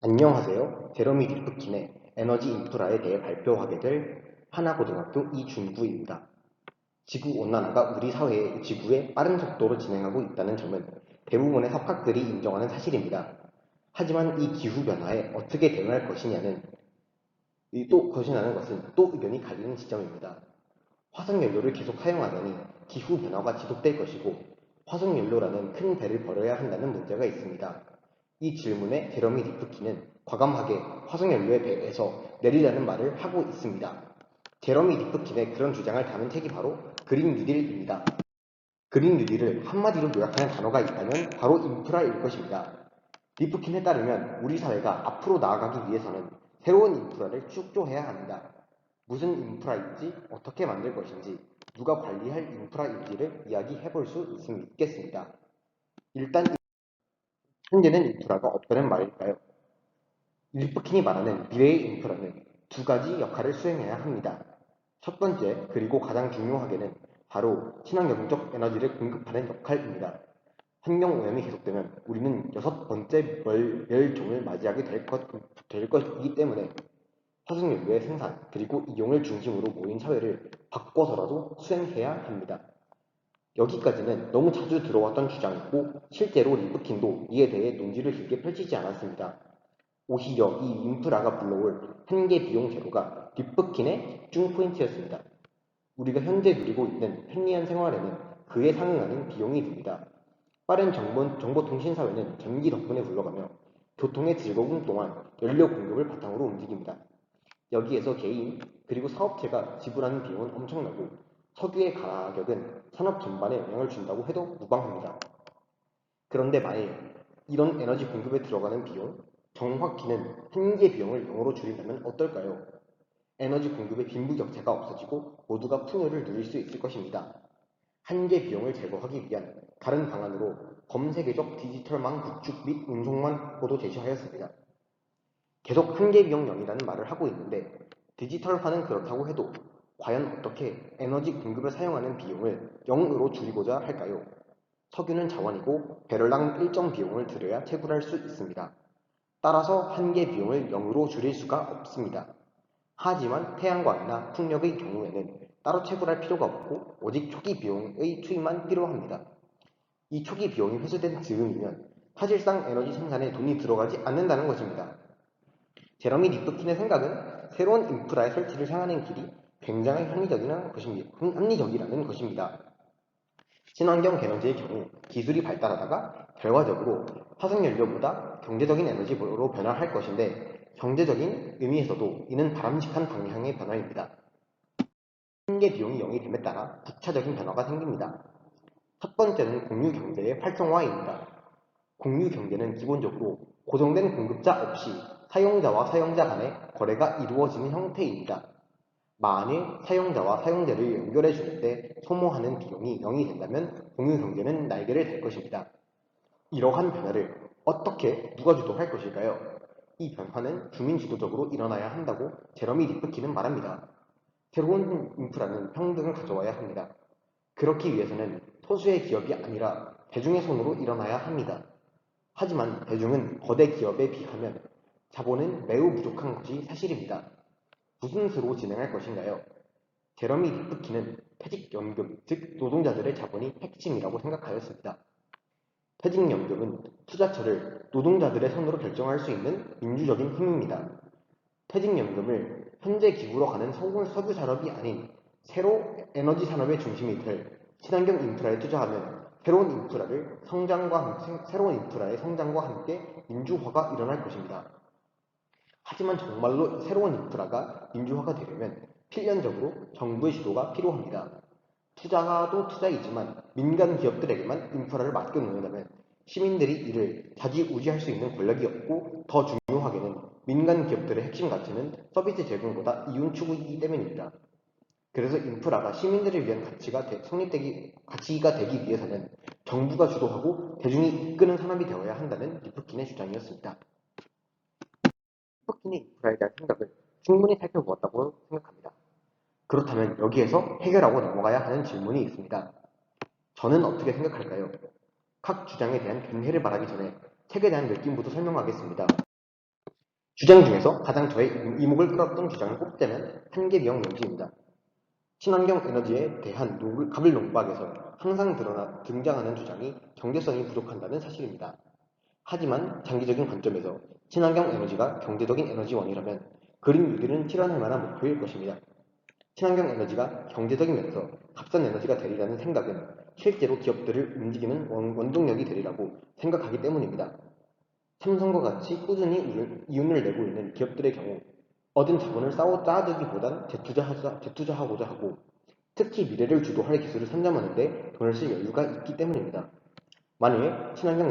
안녕하세요. 제러미 리프킨의 에너지 인프라에 대해 발표하게 될 하나고등학교 이준구입니다. 지구온난화가 우리 사회의 지구에 빠른 속도로 진행하고 있다는 점은 대부분의 석학들이 인정하는 사실입니다. 하지만 이 기후변화에 어떻게 대응할 것이냐는 것은 또 의견이 갈리는 지점입니다. 화석연료를 계속 사용하다니 기후변화가 지속될 것이고 화석연료라는 큰 배를 벌여야 한다는 문제가 있습니다. 이 질문에 제러미 리프킨은 과감하게 화석연료의 배에서 내리라는 말을 하고 있습니다. 제러미 리프킨의 그런 주장을 담은 책이 바로 그린 뉴딜입니다. 그린 뉴딜을 한마디로 요약하는 단어가 있다면 바로 인프라일 것입니다. 리프킨에 따르면 우리 사회가 앞으로 나아가기 위해서는 새로운 인프라를 축조해야 합니다. 무슨 인프라인지, 어떻게 만들 것인지, 누가 관리할 인프라인지를 이야기해 볼 수 있겠습니다. 일단 현재는 인프라가 없다는 말일까요? 리프킨이 말하는 미래의 인프라는 두 가지 역할을 수행해야 합니다. 첫 번째, 그리고 가장 중요하게는 바로 친환경적 에너지를 공급하는 역할입니다. 환경오염이 계속되면 우리는 여섯 번째 멸종을 맞이하게 될 것이기 때문에 화석연료의 생산 그리고 이용을 중심으로 모인 사회를 바꿔서라도 수행해야 합니다. 여기까지는 너무 자주 들어왔던 주장이고 실제로 리프킨도 이에 대해 논지를 길게 펼치지 않았습니다. 오히려 이 인프라가 불러올 한계 비용 제로가 리프킨의 집중 포인트였습니다. 우리가 현재 누리고 있는 편리한 생활에는 그에 상응하는 비용이 듭니다. 빠른 정보통신 사회는 전기 덕분에 굴러가며 교통의 즐거움 또한 연료 공급을 바탕으로 움직입니다. 여기에서 개인 그리고 사업체가 지불하는 비용은 엄청나고 석유의 가격은 산업 전반에 영향을 준다고 해도 무방합니다. 그런데 만일 이런 에너지 공급에 들어가는 비용, 정확히는 한계 비용을 0으로 줄인다면 어떨까요? 에너지 공급의 빈부격차가 없어지고 모두가 풍요를 누릴 수 있을 것입니다. 한계 비용을 제거하기 위한 다른 방안으로 범세계적 디지털망 구축 및 운송만 보도 제시하였습니다. 계속 한계 비용 0이라는 말을 하고 있는데 디지털화는 그렇다고 해도 과연 어떻게 에너지 공급을 사용하는 비용을 0으로 줄이고자 할까요? 석유는 자원이고 배럴당 일정 비용을 들여야 채굴할 수 있습니다. 따라서 한계 비용을 0으로 줄일 수가 없습니다. 하지만 태양광이나 풍력의 경우에는 따로 채굴할 필요가 없고 오직 초기 비용의 투입만 필요합니다. 이 초기 비용이 회수된 즈음이면 사실상 에너지 생산에 돈이 들어가지 않는다는 것입니다. 제러미 리프킨의 생각은 새로운 인프라의 설치를 향하는 길이 굉장히 합리적이라는 것입니다. 친환경 에너지의 경우 기술이 발달하다가 결과적으로 화석연료보다 경제적인 에너지로 변화할 것인데 경제적인 의미에서도 이는 바람직한 방향의 변화입니다. 한계 비용이 0이 됨에 따라 부차적인 변화가 생깁니다. 첫 번째는 공유경제의 활성화입니다. 공유경제는 기본적으로 고정된 공급자 없이 사용자와 사용자 간의 거래가 이루어지는 형태입니다. 만일 사용자와 사용자를 연결해 주는데 소모하는 비용이 0이 된다면 공유경제는 날개를 달 것입니다. 이러한 변화를 어떻게 누가 주도할 것일까요? 이 변화는 주민주도적으로 일어나야 한다고 제러미 리프킨은 말합니다. 새로운 인프라는 평등을 가져와야 합니다. 그렇기 위해서는 소수의 기업이 아니라 대중의 손으로 일어나야 합니다. 하지만 대중은 거대 기업에 비하면 자본은 매우 부족한 것이 사실입니다. 무슨 수로 진행할 것인가요? 제러미 리프킨은 퇴직연금, 즉 노동자들의 자본이 핵심이라고 생각하였습니다. 퇴직연금은 투자처를 노동자들의 손으로 결정할 수 있는 민주적인 힘입니다. 퇴직연금을 현재 기구로 가는 석유 산업이 아닌 새로 에너지 산업의 중심이 될 친환경 인프라에 투자하면 새로운 인프라의 성장과 함께 민주화가 일어날 것입니다. 하지만 정말로 새로운 인프라가 민주화가 되려면 필연적으로 정부의 주도가 필요합니다. 투자도 투자이지만 민간 기업들에게만 인프라를 맡겨놓는다면 시민들이 이를 좌지우지할 수 있는 권력이 없고 더 중요하게는 민간 기업들의 핵심 가치는 서비스 제공보다 이윤 추구이기 때문입니다. 그래서 인프라가 시민들을 위한 가치가 되기 위해서는 정부가 주도하고 대중이 이끄는 산업이 되어야 한다는 리프킨의 주장이었습니다. 리프킨의 인프라에 대한 생각을 충분히 살펴보았다고 생각합니다. 그렇다면 여기에서 해결하고 넘어가야 하는 질문이 있습니다. 저는 어떻게 생각할까요? 각 주장에 대한 견해를 말하기 전에 책에 대한 느낌부터 설명하겠습니다. 주장 중에서 가장 저의 이목을 끌었던 주장을 꼽자면 한계비용 논지입니다. 친환경 에너지에 대한 가빌 농박에서 항상 등장하는 주장이 경제성이 부족한다는 사실입니다. 하지만 장기적인 관점에서 친환경 에너지가 경제적인 에너지원이라면 그린 뉴딜은 실현할 만한 목표일 것입니다. 친환경 에너지가 경제적인 면에서 값싼 에너지가 되리라는 생각은 실제로 기업들을 움직이는 원동력이 되리라고 생각하기 때문입니다. 삼성과 같이 꾸준히 이윤을 내고 있는 기업들의 경우 얻은 자본을 쌓아두기보단 재투자하고자 하고 특히 미래를 주도할 기술을 선점하는 데 돈을 쓸 여유가 있기 때문입니다. 만일 친환경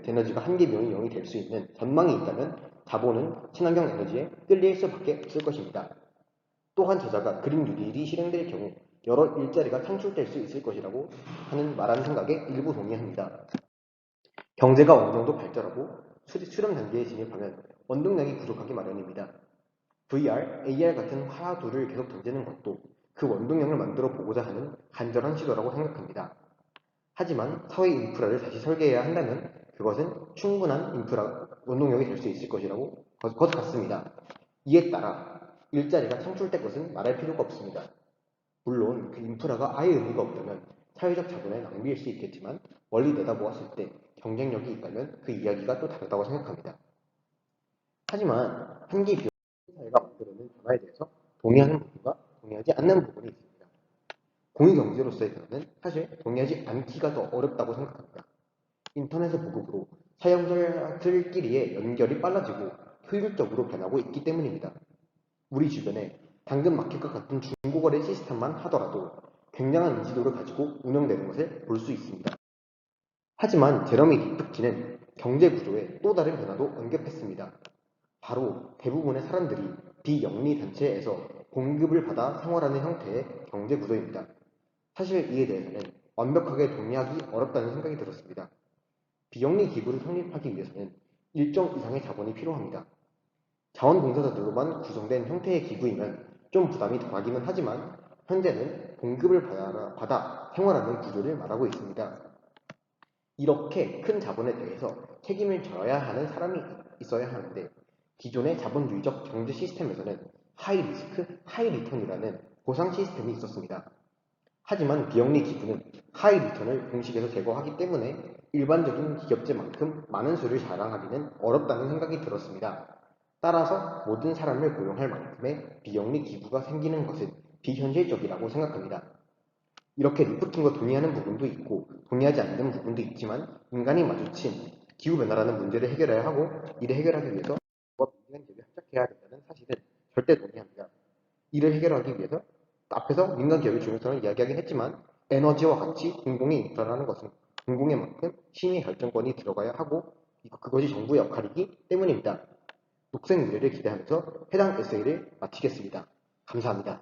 에너지가 한계 비용이 0이 될 수 있는 전망이 있다면 자본은 친환경 에너지에 끌릴 수밖에 없을 것입니다. 또한 저자가 그린 뉴딜이 실행될 경우 여러 일자리가 창출될 수 있을 것이라고 말하는 생각에 일부 동의합니다. 경제가 어느 정도 발달하고 수렴 단계에 진입하면 원동력이 부족하기 마련입니다. VR, AR 같은 화두를 계속 던지는 것도 그 원동력을 만들어 보고자 하는 간절한 시도라고 생각합니다. 하지만 사회 인프라를 다시 설계해야 한다면 그것은 충분한 원동력이 될 수 있을 것 같습니다. 이에 따라 일자리가 창출될 것은 말할 필요가 없습니다. 물론 그 인프라가 아예 의미가 없다면 사회적 자본의 낭비일 수 있겠지만 멀리 내다보았을 때 경쟁력이 있다면 그 이야기가 또 다르다고 생각합니다. 하지만 한기 비용 사회가 만들어낸 변화에 대해서 동의하는 부분과 동의하지 않는 부분이 있습니다. 공유경제로서의 변화는 사실 동의하지 않기가 더 어렵다고 생각합니다. 인터넷의 보급으로 사용자들끼리의 연결이 빨라지고 효율적으로 변하고 있기 때문입니다. 우리 주변에 당근마켓과 같은 중고거래 시스템만 하더라도 굉장한 인지도를 가지고 운영되는 것을 볼 수 있습니다. 하지만 제러미 리프키는 경제 구조에 또 다른 변화도 언급했습니다. 바로 대부분의 사람들이 비영리 단체에서 공급을 받아 생활하는 형태의 경제 구조입니다. 사실 이에 대해서는 완벽하게 동의하기 어렵다는 생각이 들었습니다. 비영리 기구를 성립하기 위해서는 일정 이상의 자본이 필요합니다. 자원봉사자들로만 구성된 형태의 기구이면 좀 부담이 덜하기는 하지만 현재는 공급을 받아 생활하는 구조를 말하고 있습니다. 이렇게 큰 자본에 대해서 책임을 져야 하는 사람이 있어야 하는데 기존의 자본주의적 경제 시스템에서는 하이 리스크, 하이 리턴이라는 보상 시스템이 있었습니다. 하지만 비영리 기구는 하이 리턴을 공식에서 제거하기 때문에 일반적인 기업체만큼 많은 수를 자랑하기는 어렵다는 생각이 들었습니다. 따라서 모든 사람을 고용할 만큼의 비영리 기구가 생기는 것은 비현실적이라고 생각합니다. 이렇게 리프킨과 동의하는 부분도 있고 동의하지 않는 부분도 있지만 인간이 마주친 기후변화라는 문제를 해결해야 하고 이를 해결하기 위해서 민간 기업이 합작해야 된다는 사실은 절대 동의합니다. 이를 해결하기 위해서 앞에서 민간 기업의 중요성을 이야기하긴 했지만 에너지와 같이 공공의 인프라라는 것은 공공의 만큼 시민의 결정권이 들어가야 하고 그것이 정부의 역할이기 때문입니다. 녹색 미래를 기대하면서 해당 에세이를 마치겠습니다. 감사합니다.